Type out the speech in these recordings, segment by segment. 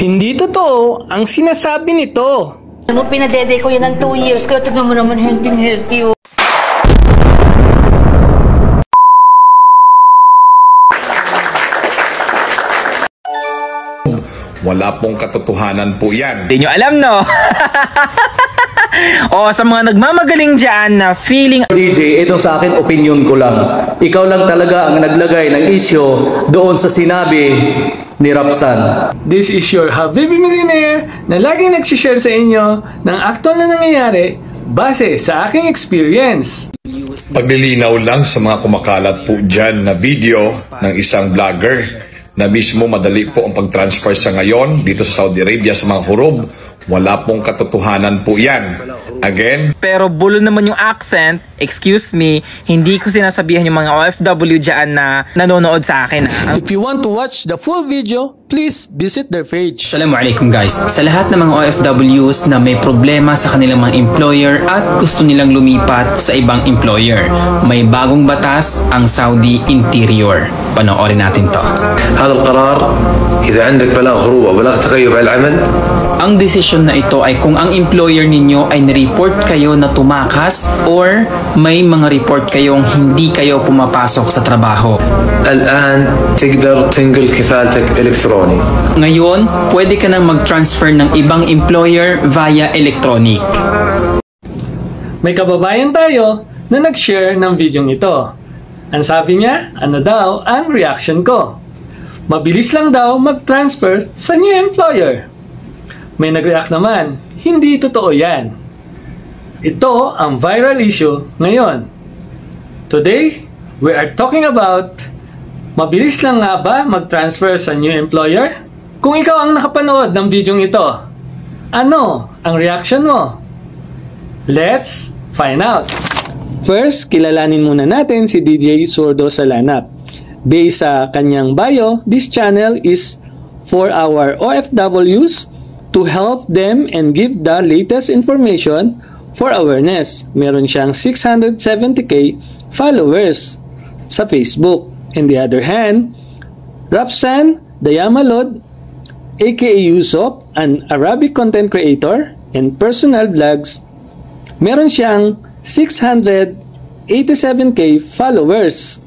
Hindi totoo ang sinasabi nito. Ano, pinadede ko yan ng 2 years. Kaya tignan mo naman, healthy, oh. Wala pong katotohanan po yan. Hindi nyo alam, no? O, sa mga nagmamagaling dyan na feeling... DJ, ito sa akin, opinion ko lang. Ikaw lang talaga ang naglagay ng issue doon sa sinabi ni Rapsan. This is your Habibi Millionaire na laging nagsishare sa inyo ng actual na nangyayari base sa aking experience. Paglilinaw lang sa mga kumakalat po dyan na video ng isang vlogger na mismo madali po ang pag-transfer sa ngayon dito sa Saudi Arabia sa mga hurub. Wala pong katotohanan po yan. Again, pero bulo naman yung accent. Excuse me, hindi ko sinasabihan yung mga OFW dyan na nanonood sa akin. If you want to watch the full video, please visit their page. Assalamualaikum guys. Sa lahat ng mga OFWs na may problema sa kanilang mga employer at gusto nilang lumipat sa ibang employer, may bagong batas ang Saudi Interior. Panoorin natin to. هذا القرار إذا عندك بلاغ خروج أو بلاغ تغيب على العمل. Ang desisyon na ito ay kung ang employer ninyo ay nireport kayo na tumakas or may mga report kayong hindi kayo pumapasok sa trabaho. الآن تقدر تنقل كفالتك إلكتروني. Ngayon, pwede ka nang mag-transfer ng ibang employer via electronic. May kababayan tayo na nag-share ng video ito. Ang sabi niya, ano daw ang reaction ko? Mabilis lang daw mag-transfer sa new employer. May nag-react naman, hindi totoo yan. Ito ang viral issue ngayon. Today, we are talking about mabilis lang nga ba mag-transfer sa new employer? Kung ikaw ang nakapanood ng video ito, ano ang reaction mo? Let's find out! First, kilalanin muna natin si DJ Zurdo Salanap. Based sa kanyang bio, this channel is for our OFWs to help them and give the latest information for awareness. Meron siyang 670k followers sa Facebook. On the other hand, Rapsan Dayamalod, aka Yusuf, an Arabic content creator and personal vlogs, meron siyang 687k followers.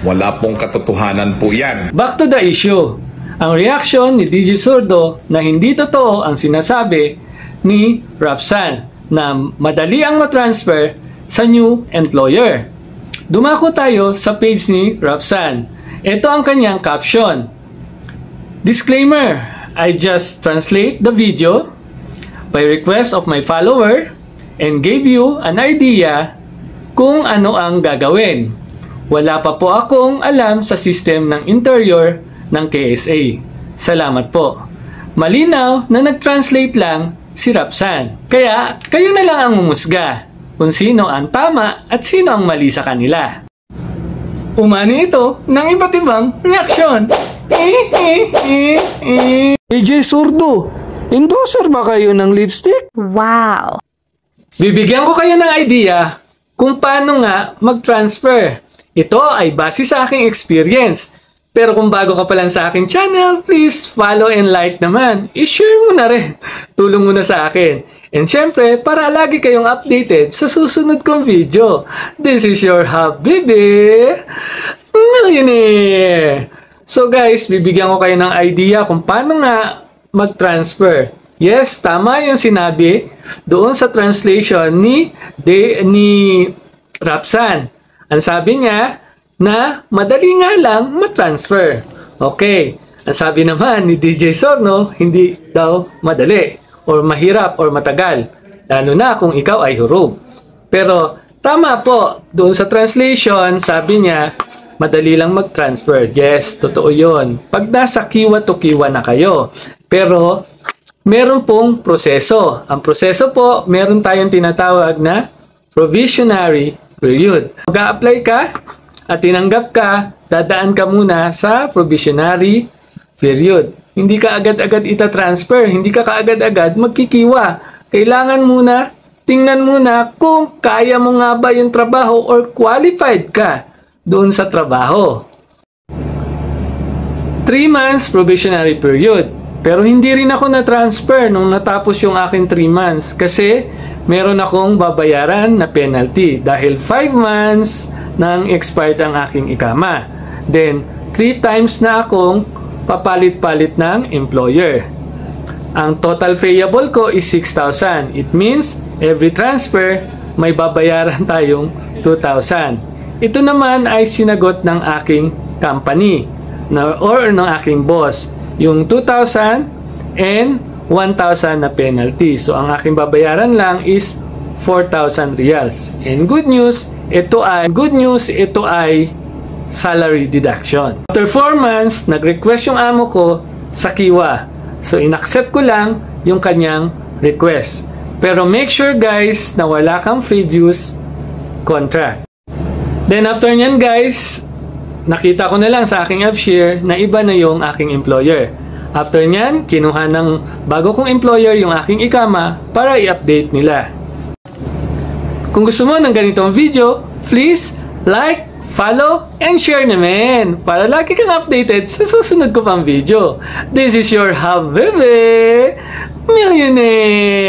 wala pong katotohanan po yan. Back to the issue. Ang reaksyon ni DJ Zurdo na hindi totoo ang sinasabi ni Rapsan na madali ang matransfer sa new employer. Dumako tayo sa page ni Rapsan. Ito ang kanyang caption. Disclaimer, I just translate the video by request of my follower and gave you an idea kung ano ang gagawin. Wala pa po akong alam sa system ng interior ng KSA. Salamat po. Malinaw na nag-translate lang si Rapsan. Kaya kayo na lang ang umusga kung sino ang tama at sino ang mali sa kanila. Umani ito ng iba't ibang reaksyon. DJ Zurdo, endorser ba kayo ng lipstick? Wow! Bibigyan ko kayo ng idea kung paano nga mag-transfer. Ito ay base sa aking experience. Pero kung bago ka pa lang sa aking channel, please follow and like naman. I-share mo na rin. Tulong mo na sa akin. And syempre, para lagi kayong updated sa susunod kong video. This is your Habibi Millionaire. So guys, bibigyan ko kayo ng idea kung paano nga mag-transfer. Yes, tama yung sinabi doon sa translation ni Rapsan. Ang sabi niya na madali nga lang matransfer. Okay. Ang sabi naman ni DJ Zurdo, hindi daw madali or mahirap or matagal. Lalo na kung ikaw ay hurub. Pero tama po. Doon sa translation, sabi niya, madali lang mag-transfer. Yes, totoo yun. Pag nasa kiwa to kiwa na kayo. Pero meron pong proseso. Ang proseso po, meron tayong tinatawag na provisionary period. Mag-a-apply ka at tinanggap ka, dadaan ka muna sa provisionary period. Hindi ka agad-agad ita-transfer, hindi ka kaagad-agad magkikiwa. Kailangan muna, tingnan muna kung kaya mo nga ba yung trabaho or qualified ka doon sa trabaho. 3 months provisionary period. Pero hindi rin ako na-transfer nung natapos yung aking 3 months kasi meron akong babayaran na penalty dahil 5 months nang expired ang aking ikama. Then, 3 times na akong papalit-palit ng employer. Ang total payable ko is 6,000. It means, every transfer, may babayaran tayong 2,000. Ito naman ay sinagot ng aking company or ng aking boss. Yung 2,000 and 1,000 na penalty. So, ang aking babayaran lang is 4,000 reals. And good news, ito ay salary deduction. After 4 months, nag-request yung amo ko sa Kiwa. So, in-accept ko lang yung kanyang request. Pero make sure guys na wala kang previous contract. Then after nyan guys, nakita ko na lang sa aking AppShare na iba na yung aking employer. After nyan, kinuha ng bago kong employer yung aking ikama para i-update nila. Kung gusto mo ng ganitong video, please like, follow, and share naman para lagi kang updated sa susunod ko pang video. This is your Habibi Millionaire!